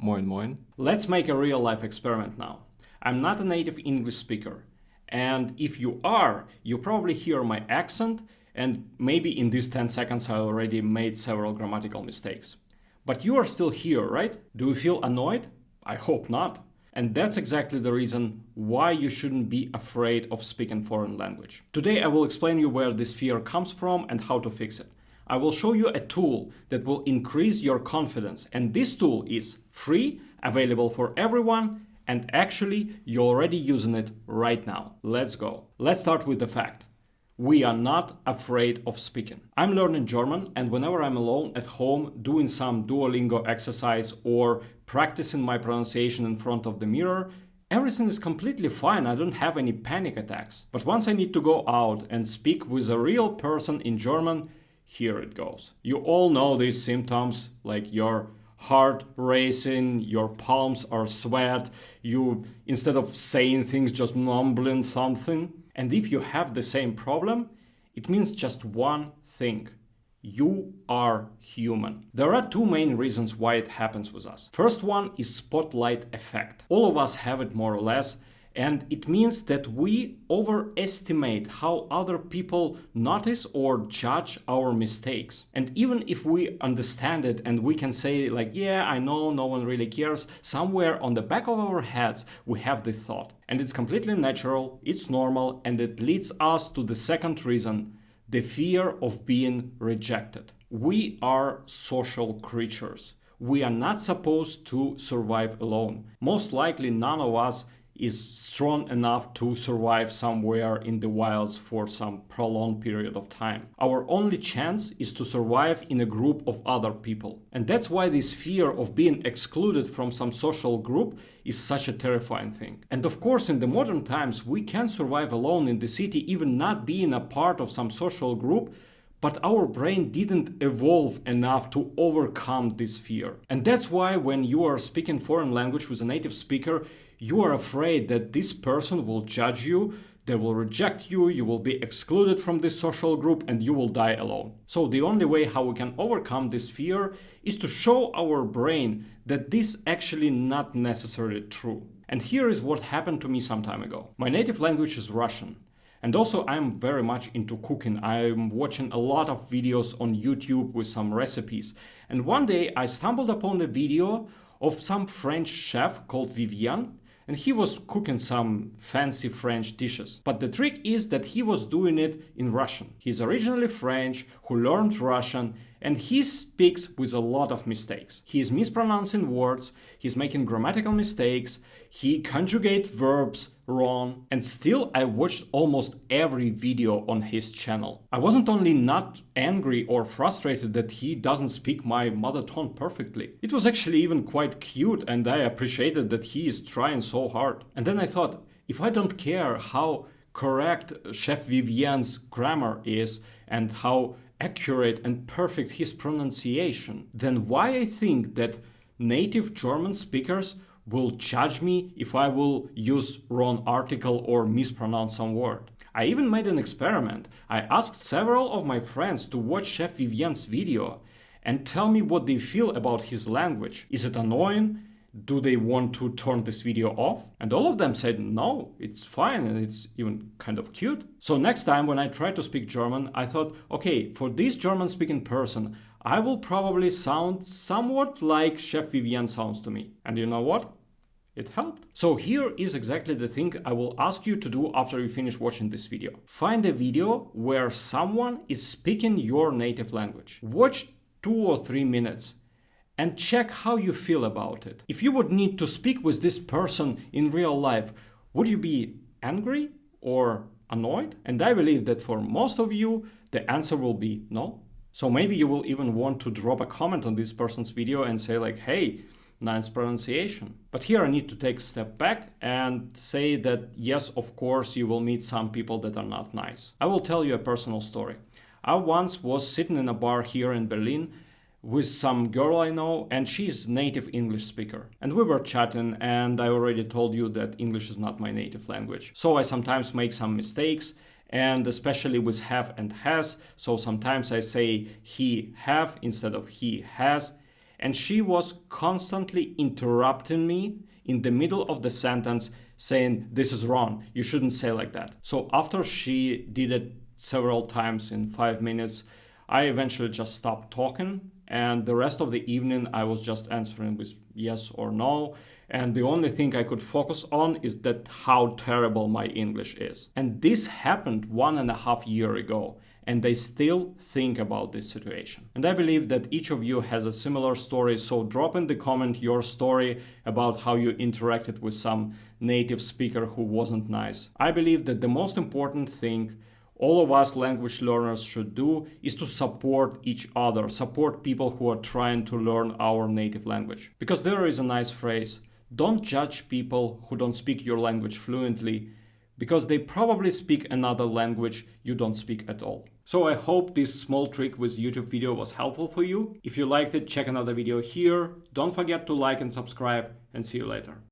Moin moin. Let's make a real-life experiment now. I'm not a native English speaker, and if you are, you probably hear my accent, and maybe in these 10 seconds I already made several grammatical mistakes. But you are still here, right? Do you feel annoyed? I hope not. And that's exactly the reason why you shouldn't be afraid of speaking foreign language. Today I will explain you where this fear comes from and how to fix it. I will show you a tool that will increase your confidence, and this tool is free, available for everyone, and actually you're already using it right now. Let's go. Let's start with the fact. We are not afraid of speaking. I'm learning German, and whenever I'm alone at home doing some Duolingo exercise or practicing my pronunciation in front of the mirror, everything is completely fine. I don't have any panic attacks. But once I need to go out and speak with a real person in German, here it goes. You all know these symptoms, like your heart racing, your palms are sweat, you, instead of saying things, just mumbling something. And if you have the same problem, it means just one thing. You are human. There are two main reasons why it happens with us. First one is spotlight effect. All of us have it more or less, and it means that we overestimate how other people notice or judge our mistakes. And even if we understand it and we can say like, yeah, I know, no one really cares, somewhere on the back of our heads we have this thought. And it's completely natural, it's normal, and it leads us to the second reason, the fear of being rejected. We are social creatures. We are not supposed to survive alone. Most likely none of us is strong enough to survive somewhere in the wilds for some prolonged period of time. Our only chance is to survive in a group of other people. And that's why this fear of being excluded from some social group is such a terrifying thing. And of course, in the modern times, we can survive alone in the city, even not being a part of some social group, but our brain didn't evolve enough to overcome this fear. And that's why when you are speaking foreign language with a native speaker, you are afraid that this person will judge you, they will reject you, you will be excluded from this social group, and you will die alone. So the only way how we can overcome this fear is to show our brain that this actually not necessarily true. And here is what happened to me some time ago. My native language is Russian. And also I'm very much into cooking. I'm watching a lot of videos on YouTube with some recipes. And one day I stumbled upon a video of some French chef called Vivian, and he was cooking some fancy French dishes. But the trick is that he was doing it in Russian. He's originally French, who learned Russian, and he speaks with a lot of mistakes. He is mispronouncing words, he's making grammatical mistakes, he conjugates verbs wrong, and still I watched almost every video on his channel. I wasn't only not angry or frustrated that he doesn't speak my mother tongue perfectly. It was actually even quite cute, and I appreciated that he is trying so hard. And then I thought, if I don't care how correct Chef Vivian's grammar is and how accurate and perfect his pronunciation, then why I think that native German speakers will judge me if I will use wrong article or mispronounce some word. I even made an experiment. I asked several of my friends to watch Chef Vivian's video and tell me what they feel about his language. Is it annoying? Do they want to turn this video off? And all of them said, no, it's fine and it's even kind of cute. So next time when I try to speak German, I thought, okay, for this German speaking person, I will probably sound somewhat like Chef Vivian sounds to me. And you know what? It helped. So here is exactly the thing I will ask you to do after you finish watching this video. Find a video where someone is speaking your native language. Watch 2 or 3 minutes and check how you feel about it. If you would need to speak with this person in real life, would you be angry or annoyed? And I believe that for most of you, the answer will be no. So maybe you will even want to drop a comment on this person's video and say like, hey, nice pronunciation. But here I need to take a step back and say that yes, of course, you will meet some people that are not nice. I will tell you a personal story. I once was sitting in a bar here in Berlin with some girl I know, and she's native English speaker. And we were chatting, and I already told you that English is not my native language. So I sometimes make some mistakes, and especially with have and has. So sometimes I say he have instead of he has. and she was constantly interrupting me in the middle of the sentence saying, "This is wrong, you shouldn't say like that." So after she did it several times in 5 minutes, I eventually just stopped talking, and the rest of the evening I was just answering with yes or no. And the only thing I could focus on is that how terrible my English is. And this happened 1.5 years ago, and I still think about this situation. And I believe that each of you has a similar story, so drop in the comment your story about how you interacted with some native speaker who wasn't nice. I believe that the most important thing all of us language learners should do is to support each other, support people who are trying to learn our native language. Because there is a nice phrase, don't judge people who don't speak your language fluently, because they probably speak another language you don't speak at all. So I hope this small trick with YouTube video was helpful for you. If you liked it, check another video here. Don't forget to like and subscribe, and see you later.